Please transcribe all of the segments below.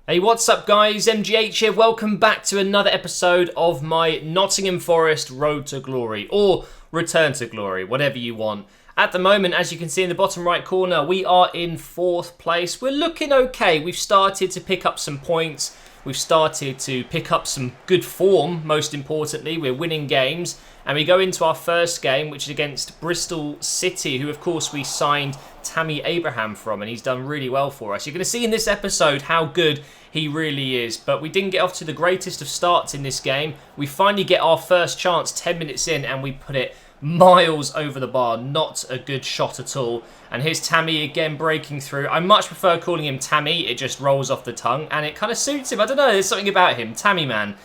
Hey, what's up guys? MGH here. Welcome back to another episode of my Nottingham Forest Road to Glory, or Return to Glory, whatever you want. At the moment, as you can see in the bottom right corner, we are in 4th place. We're looking okay. We've started to pick up some points. We've started to pick up some good form, most importantly. We're winning games. And we go into our first game, which is against Bristol City, who, of course, we signed Tammy Abraham from, and he's done really well for us. You're going to see in this episode how good he really is, but we didn't get off to the greatest of starts in this game. We finally get our first chance 10 minutes in, and we put it miles over the bar. Not a good shot at all. And here's Tammy again breaking through. I much prefer calling him Tammy. It just rolls off the tongue, and it kind of suits him. I don't know, there's something about him. Tammy, man.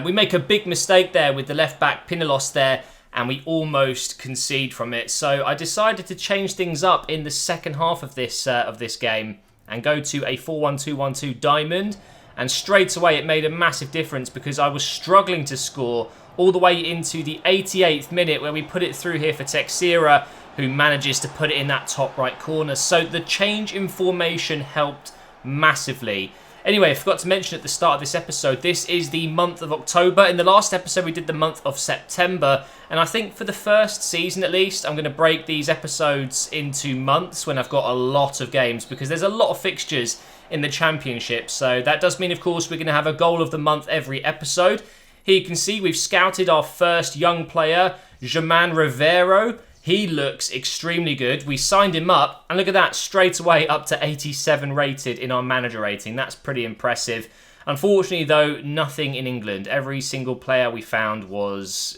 We make a big mistake there with the left-back Pinalos there, and we almost concede from it. So I decided to change things up in the second half of this game and go to a 4-1-2-1-2 diamond. And straight away it made a massive difference because I was struggling to score all the way into the 88th minute where we put it through here for Teixeira, who manages to put it in that top right corner. So the change in formation helped massively. Anyway, I forgot to mention at the start of this episode, this is the month of October. In the last episode, we did the month of September. And I think for the first season, at least, I'm going to break these episodes into months when I've got a lot of games, because there's a lot of fixtures in the Championship. So that does mean, of course, we're going to have a goal of the month every episode. Here you can see we've scouted our first young player, German Rivero. He looks extremely good. We signed him up, and look at that, straight away up to 87 rated in our manager rating. That's pretty impressive. Unfortunately, though, nothing in England. Every single player we found was,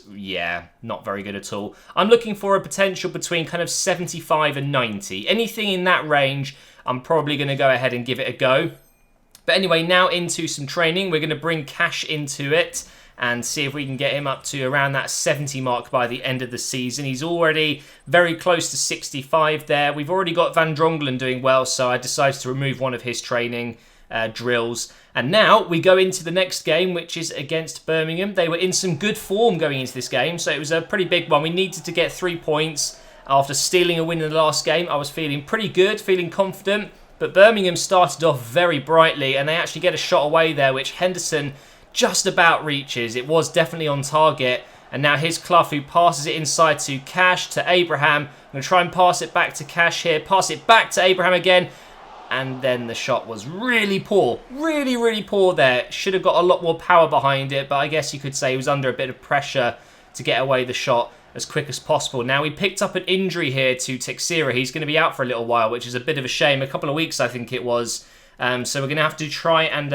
not very good at all. I'm looking for a potential between kind of 75 and 90. Anything in that range, I'm probably going to go ahead and give it a go. But anyway, now into some training. We're going to bring Cash into it and see if we can get him up to around that 70 mark by the end of the season. He's already very close to 65 there. We've already got Van Drongelen doing well, so I decided to remove one of his training drills. And now we go into the next game, which is against Birmingham. They were in some good form going into this game, so it was a pretty big one. We needed to get 3 points. After stealing a win in the last game, I was feeling pretty good, feeling confident. But Birmingham started off very brightly, and they actually get a shot away there, which Henderson just about reaches. It was definitely on target. And now here's Clough, who passes it inside to Cash, to Abraham. I'm going to try and pass it back to Cash here. Pass it back to Abraham again. And then the shot was really poor. Really, really poor there. Should have got a lot more power behind it. But I guess you could say he was under a bit of pressure to get away the shot as quick as possible. Now, we picked up an injury here to Teixeira. He's going to be out for a little while, which is a bit of a shame. A couple of weeks, I think it was. So we're going to have to try and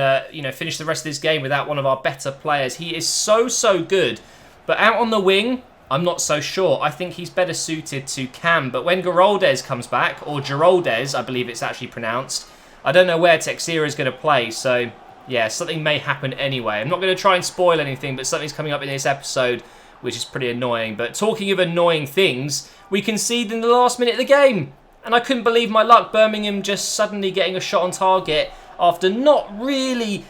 finish the rest of this game without one of our better players. He is so good. But out on the wing, I'm not so sure. I think he's better suited to Cam. But when Geraldes comes back, or Geraldes, I believe it's actually pronounced, I don't know where Teixeira is going to play. So, yeah, something may happen anyway. I'm not going to try and spoil anything, but something's coming up in this episode, which is pretty annoying. But talking of annoying things, we conceded in the last minute of the game. And I couldn't believe my luck. Birmingham just suddenly getting a shot on target after not really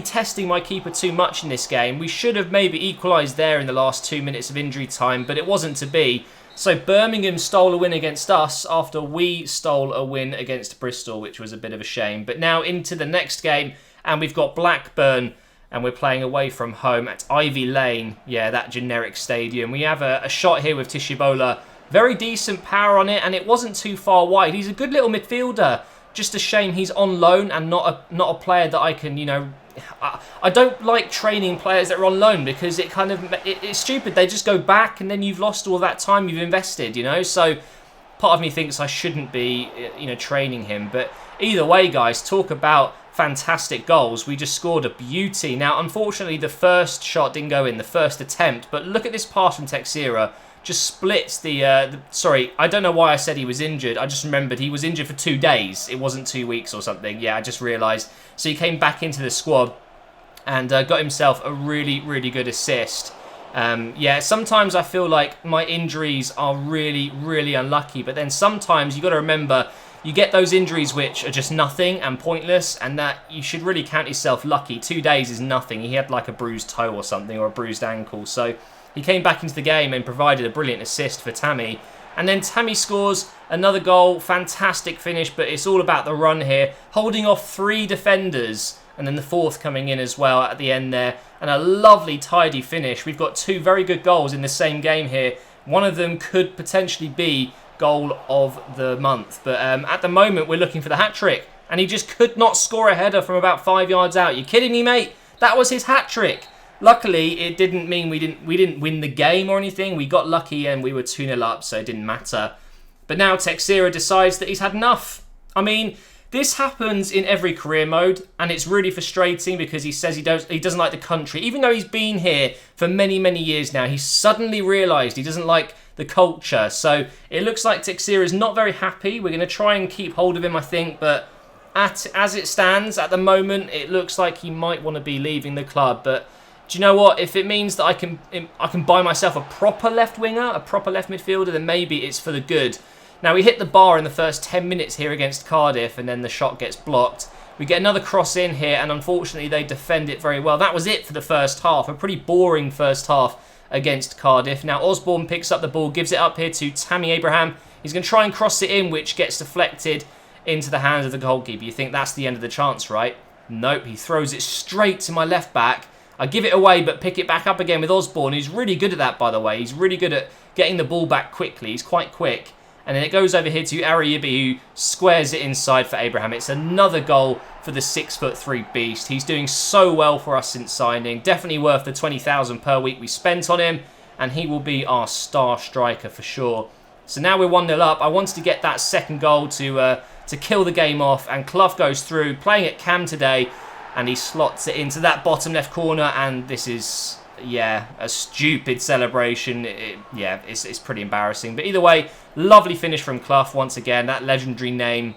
testing my keeper too much in this game. We should have maybe equalised there in the last 2 minutes of injury time, but it wasn't to be. So Birmingham stole a win against us after we stole a win against Bristol, which was a bit of a shame. But now into the next game, and we've got Blackburn, and we're playing away from home at Ivy Lane. Yeah, that generic stadium. We have a shot here with Tishibola. Very decent power on it, and it wasn't too far wide. He's a good little midfielder. Just a shame he's on loan and not a player that I can, I don't like training players that are on loan because it's stupid. They just go back and then you've lost all that time you've invested, So part of me thinks I shouldn't be, training him. But either way, guys, talk about fantastic goals. We just scored a beauty. Now, unfortunately, the first shot didn't go in, the first attempt. But look at this pass from Teixeira. Just splits sorry, I don't know why I said he was injured. I just remembered he was injured for 2 days. It wasn't 2 weeks or something. Yeah, I just realised. So he came back into the squad and got himself a really good assist. Sometimes I feel like my injuries are really unlucky. But then sometimes you got to remember, you get those injuries which are just nothing and pointless, and that you should really count yourself lucky. 2 days is nothing. He had like a bruised toe or something, or a bruised ankle. So he came back into the game and provided a brilliant assist for Tammy. And then Tammy scores another goal. Fantastic finish, but it's all about the run here. Holding off 3 defenders and then the fourth coming in as well at the end there, and a lovely tidy finish. We've got two very good goals in the same game here. One of them could potentially be goal of the month, but at the moment we're looking for the hat-trick, and he just could not score a header from about 5 yards out. You kidding me, mate? That was his hat-trick. Luckily, it didn't mean we didn't win the game or anything. We got lucky and we were 2-0 up, so it didn't matter. But now Texera decides that he's had enough. I mean, this happens in every career mode, and it's really frustrating because he says he doesn't like the country. Even though he's been here for many, many years now, he's suddenly realised he doesn't like the culture. So it looks like Texera is not very happy. We're going to try and keep hold of him, I think, but as it stands at the moment, it looks like he might want to be leaving the club. But do you know what? If it means that I can buy myself a proper left winger, a proper left midfielder, then maybe it's for the good. Now, we hit the bar in the first 10 minutes here against Cardiff, and then the shot gets blocked. We get another cross in here, and unfortunately they defend it very well. That was it for the first half. A pretty boring first half against Cardiff. Now, Osborne picks up the ball, gives it up here to Tammy Abraham. He's going to try and cross it in, which gets deflected into the hands of the goalkeeper. You think that's the end of the chance, right? Nope, he throws it straight to my left back. I give it away, but pick it back up again with Osborne, who's really good at that, by the way. He's really good at getting the ball back quickly. He's quite quick. And then it goes over here to Ariyibi, who squares it inside for Abraham. It's another goal for the 6'3" beast. He's doing so well for us since signing. Definitely worth the 20,000 per week we spent on him. And he will be our star striker for sure. So now we're 1-0 up. I wanted to get that second goal to kill the game off. And Clough goes through, playing at Cam today. And he slots it into that bottom left corner. And this is, yeah, a stupid celebration. It's pretty embarrassing. But either way, lovely finish from Clough once again. That legendary name.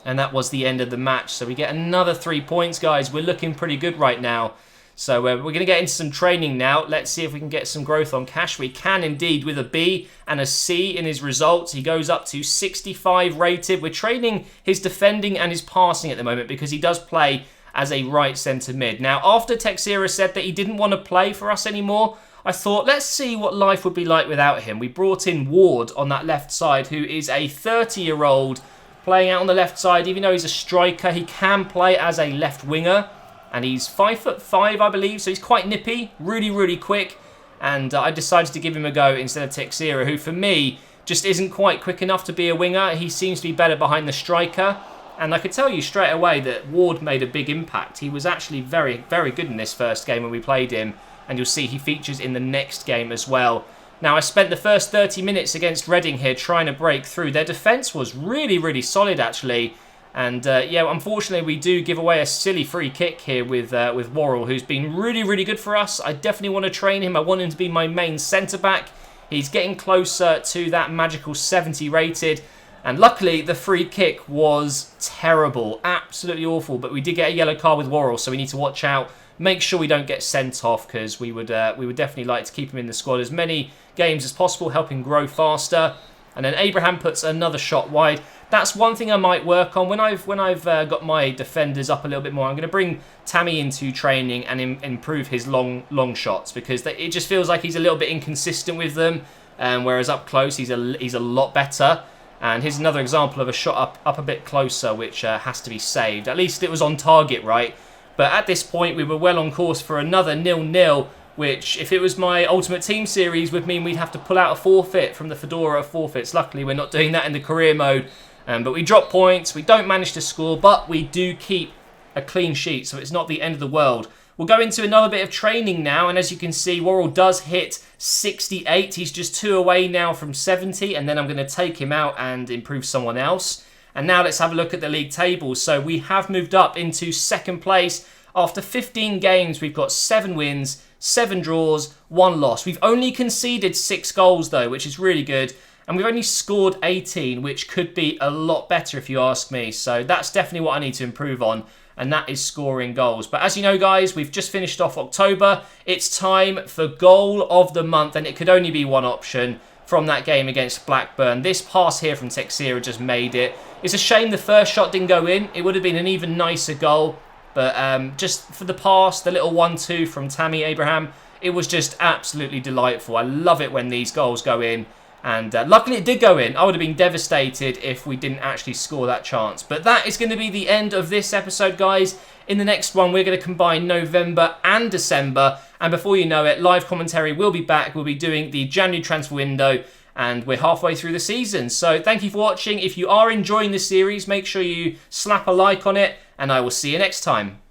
And that was the end of the match. So we get another 3 points, guys. We're looking pretty good right now. So we're going to get into some training now. Let's see if we can get some growth on Cash. We can indeed with a B and a C in his results. He goes up to 65 rated. We're training his defending and his passing at the moment because he does play as a right centre mid. Now, after Texera said that he didn't want to play for us anymore, I thought, let's see what life would be like without him. We brought in Ward on that left side, who is a 30-year-old playing out on the left side. Even though he's a striker, he can play as a left winger. And he's 5'5", I believe, so he's quite nippy, really, really quick. And I decided to give him a go instead of Texera, who for me just isn't quite quick enough to be a winger. He seems to be better behind the striker. And I could tell you straight away that Ward made a big impact. He was actually very, very good in this first game when we played him. And you'll see he features in the next game as well. Now, I spent the first 30 minutes against Reading here trying to break through. Their defence was really, really solid, actually. And, yeah, unfortunately, we do give away a silly free kick here with Worrell, who's been really, really good for us. I definitely want to train him. I want him to be my main centre-back. He's getting closer to that magical 70 rated. And luckily, the free kick was terrible. Absolutely awful. But we did get a yellow card with Worrell, so we need to watch out. Make sure we don't get sent off, because we would definitely like to keep him in the squad as many games as possible, help him grow faster. And then Abraham puts another shot wide. That's one thing I might work on. When I've got my defenders up a little bit more, I'm going to bring Tammy into training and improve his long shots, because it just feels like he's a little bit inconsistent with them. Whereas up close, he's a lot better. And here's another example of a shot up a bit closer, which has to be saved. At least it was on target, right? But at this point, we were well on course for another 0-0, which, if it was my Ultimate Team series, would mean we'd have to pull out a forfeit from the Fedora of forfeits. Luckily, we're not doing that in the career mode. But we drop points, we don't manage to score, but we do keep a clean sheet, so it's not the end of the world. We'll go into another bit of training now, and as you can see, Worrell does hit 68. He's just 2 away now from 70, and then I'm going to take him out and improve someone else. And now let's have a look at the league table. So we have moved up into second place. After 15 games, we've got 7 wins, 7 draws, 1 loss. We've only conceded 6 goals, though, which is really good. And we've only scored 18, which could be a lot better if you ask me. So that's definitely what I need to improve on, and that is scoring goals. But as you know, guys, we've just finished off October. It's time for goal of the month, and it could only be one option from that game against Blackburn. This pass here from Texera just made it. It's a shame the first shot didn't go in. It would have been an even nicer goal. But just for the pass, the little 1-2 from Tammy Abraham, it was just absolutely delightful. I love it when these goals go in. And luckily it did go in. I would have been devastated if we didn't actually score that chance. But that is going to be the end of this episode, guys. In the next one, we're going to combine November and December. And before you know it, live commentary will be back. We'll be doing the January transfer window. And we're halfway through the season. So thank you for watching. If you are enjoying this series, make sure you slap a like on it. And I will see you next time.